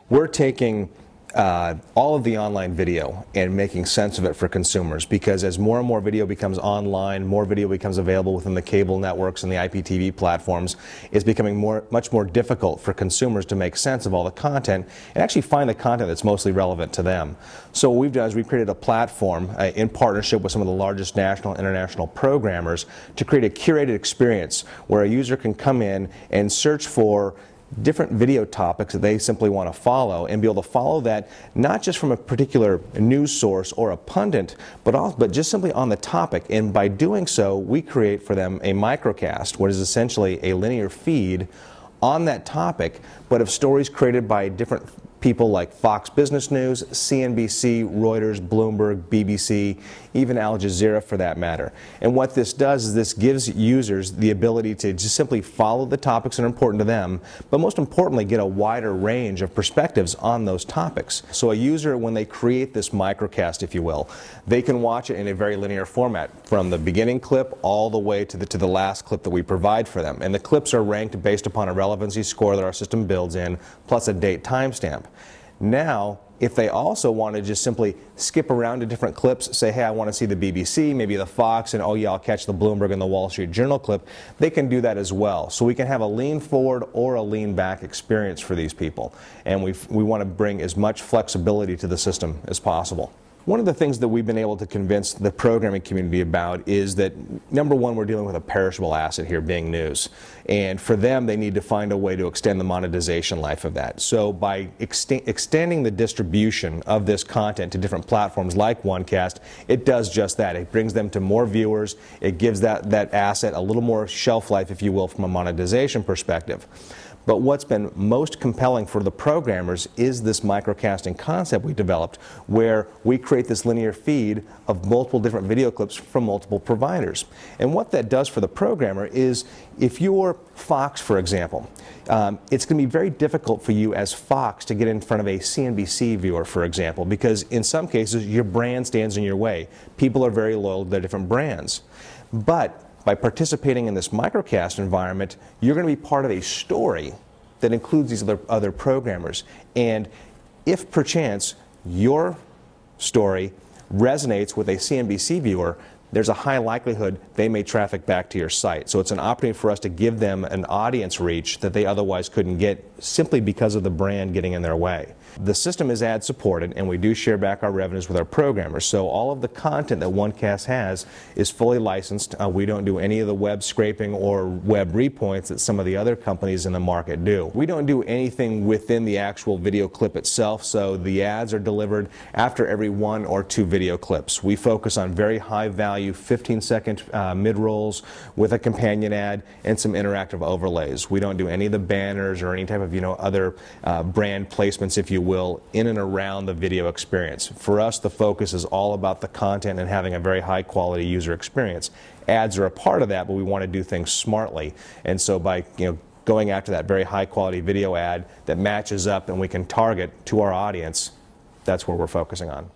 We're taking all of the online video and making sense of it for consumers, because as more and more video becomes online, more video becomes available within the cable networks and the IPTV platforms, it's becoming much more difficult for consumers to make sense of all the content and actually find the content that's mostly relevant to them. So what we've done is we've created a platform in partnership with some of the largest national and international programmers to create a curated experience where a user can come in and search for different video topics that they simply want to follow, and be able to follow that not just from a particular news source or a pundit, but just simply on the topic. And by doing so, we create for them a microcast, what is essentially a linear feed on that topic, but of stories created by different people like Fox Business News, CNBC, Reuters, Bloomberg, BBC, even Al Jazeera for that matter. And what this does is this gives users the ability to just simply follow the topics that are important to them, but most importantly get a wider range of perspectives on those topics. So a user, when they create this microcast, if you will, they can watch it in a very linear format, from the beginning clip all the way to the last clip that we provide for them. And the clips are ranked based upon a relevancy score that our system builds in, plus a date timestamp. Now, if they also want to just simply skip around to different clips, say, hey, I want to see the BBC, maybe the Fox, and oh yeah, I'll catch the Bloomberg and the Wall Street Journal clip, they can do that as well. So we can have a lean forward or a lean back experience for these people. And we want to bring as much flexibility to the system as possible. One of the things that we've been able to convince the programming community about is that, number one, we're dealing with a perishable asset here, being news. And for them, they need to find a way to extend the monetization life of that. So by extending the distribution of this content to different platforms like OneCast, it does just that. It brings them to more viewers. It gives that asset a little more shelf life, if you will, from a monetization perspective. But what's been most compelling for the programmers is this microcasting concept we developed, where we create this linear feed of multiple different video clips from multiple providers. And what that does for the programmer is, if you're Fox, for example, it's going to be very difficult for you as Fox to get in front of a CNBC viewer, for example, because in some cases your brand stands in your way. People are very loyal to their different brands. But by participating in this microcast environment, you're going to be part of a story that includes these other programmers. And if perchance your story resonates with a CNBC viewer, there's a high likelihood they may traffic back to your site. So it's an opportunity for us to give them an audience reach that they otherwise couldn't get, simply because of the brand getting in their way. The system is ad supported, and we do share back our revenues with our programmers. So all of the content that OneCast has is fully licensed. We don't do any of the web scraping or web repoints that some of the other companies in the market do. We don't do anything within the actual video clip itself, so the ads are delivered after every 1 or 2 video clips. We focus on very high value 15-second mid-rolls with a companion ad and some interactive overlays. We don't do any of the banners or any type of other brand placements, if you will, in and around the video experience. For us, the focus is all about the content and having a very high quality user experience. Ads are a part of that, but we want to do things smartly. And so by going after that very high quality video ad that matches up and we can target to our audience, that's where we're focusing on.